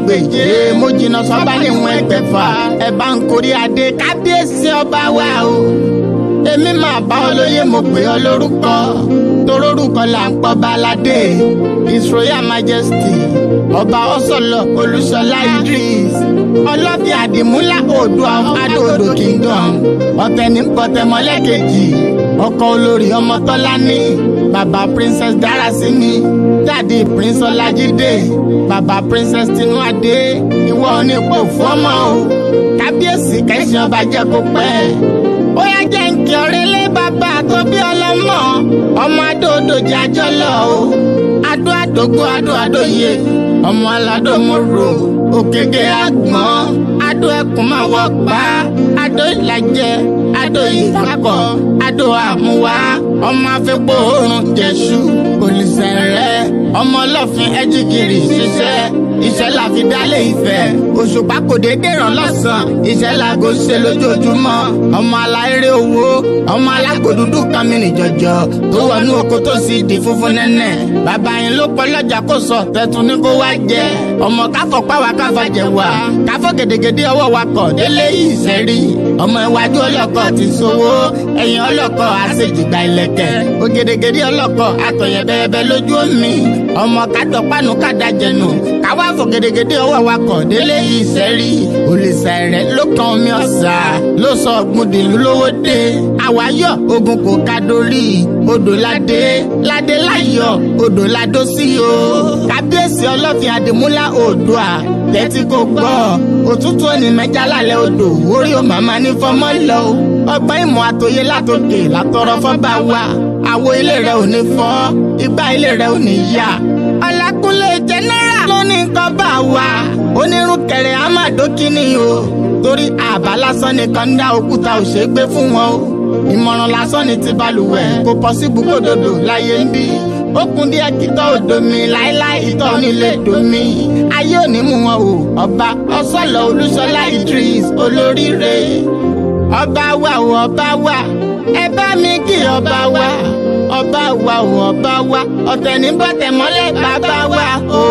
ẹgbẹ̀je mo jìnnà sọ́ba níwọ̀n ẹgbẹ̀fà ẹ bá ń korí adé kábíyèsí ọba wa o. èmi máa bá ọ lóye mo pè ọ lórúkọ torórúkọ là ń pọ baládé His Royal Majesty ọba ọsọlọ Olúṣọlá Idris Olofin Adimula Oòduà Ado-Odo Kingdom ọ̀tẹ̀nìpọ̀tẹ̀mọ́lẹ́kejì ọkọ olórí Ọmọtọ́lání bàbá Princess Darasimi dáàdi Prince Ọlájídé bàbá Princess Tinuade ìwọ onípò fọmọ o kábíyèsí kẹsàn ọba jẹ kó pẹ́. ó yá jẹ́ ń kí ọ̀rẹ́lé bàbá tó bí ọlọ́mọ ọmọ Ado-Odo jẹ́ àjọlọ o adó àdógó adó àdóye ọmọ aládó mòrò òkèké àgbọ̀n adó ẹkùn máa wọ pa adó ìlàjẹ adó ìfakọ adó àmúwá ọmọ afẹ́pọ̀ òórùn jẹ̀ṣu olùsẹ̀rẹ̀ ọmọ Olofin ẹ̀jìgìrì ṣiṣẹ́ iṣẹ́ la fi dálé Ifẹ̀ òṣùpá kò déédéé ràn lọ́sàn iṣẹ́ laago ṣe lójoojúmọ́ ọmọ aláìrè owó ọmọ alágbòdúdú kan mi ní jọjọ tó wọnú oko tó sì di funfun nẹ́nẹ́ bàbá yín ló pọ̀ lọ́jà kó sọ tẹ́tù ní kó wá jẹ ọmọ káfọ̀ páwa káfọ̀ jẹ wá káfọ̀ gèdègèdè ọwọ́ wa kọ̀ délé ìṣẹ́rí ọmọ iwájú ọlọ́kọ̀ ti sowó ẹ̀yìn ọlọ́kọ̀ àṣejìgbà ilẹ̀kẹ̀ ògèdègèdè ọlọ́kọ̀ àtọ̀yẹ̀ bẹ́ẹ̀bẹ́ lójú omi ọmọ kátọ̀pánu kádàjẹnu káwá fò gèdègèdè ọwọ́ wa kọ̀ délé ìṣẹ́rí òlìṣà rẹ̀ ló kan omi ọ̀sà ló sọ ọ̀gbùndìlú lówó dé àwáyọ̀ ogun kò ká dórí odò ládé ládé láyọ̀ odò ládó sí o kábíyèsí Olofin Adimula Oòduà tẹ́tí kò gbọ́ òtútù òní mẹ́jà lálẹ́ odò orí o màmá ní fọmọ́ lọ ọgbọ́n ìmọ̀ àtòyé látòkè látọrọ fọ́ba wa àwo ilé rẹ̀ ò ní fọ́ igbá ilé rẹ̀ ò ní yá Ọlákúnlé jẹnẹra ló ní nǹkan bá wa onírun kẹrẹ amadokini o torí àbá lásán nìkan ń dá òkúta ò ṣe é gbé fún wọn o ìmọ̀ràn lásán ni ti balùwẹ̀ kò pọ̀ sí gbogbododo láyé ń bí ó kún díẹ̀ kítọ́ òdo mi láéláé ìtọ́ nílé domi ayé òní mú wọn o ọba ọsọlọ Olúṣọlá Idris olóríire ọba wa o ọba wa ẹ bá mi kí ọba wa ọba wa o ọba wa ọ̀tẹ̀nìbọ̀tẹ̀mọ́lẹ̀ bàbá wa o.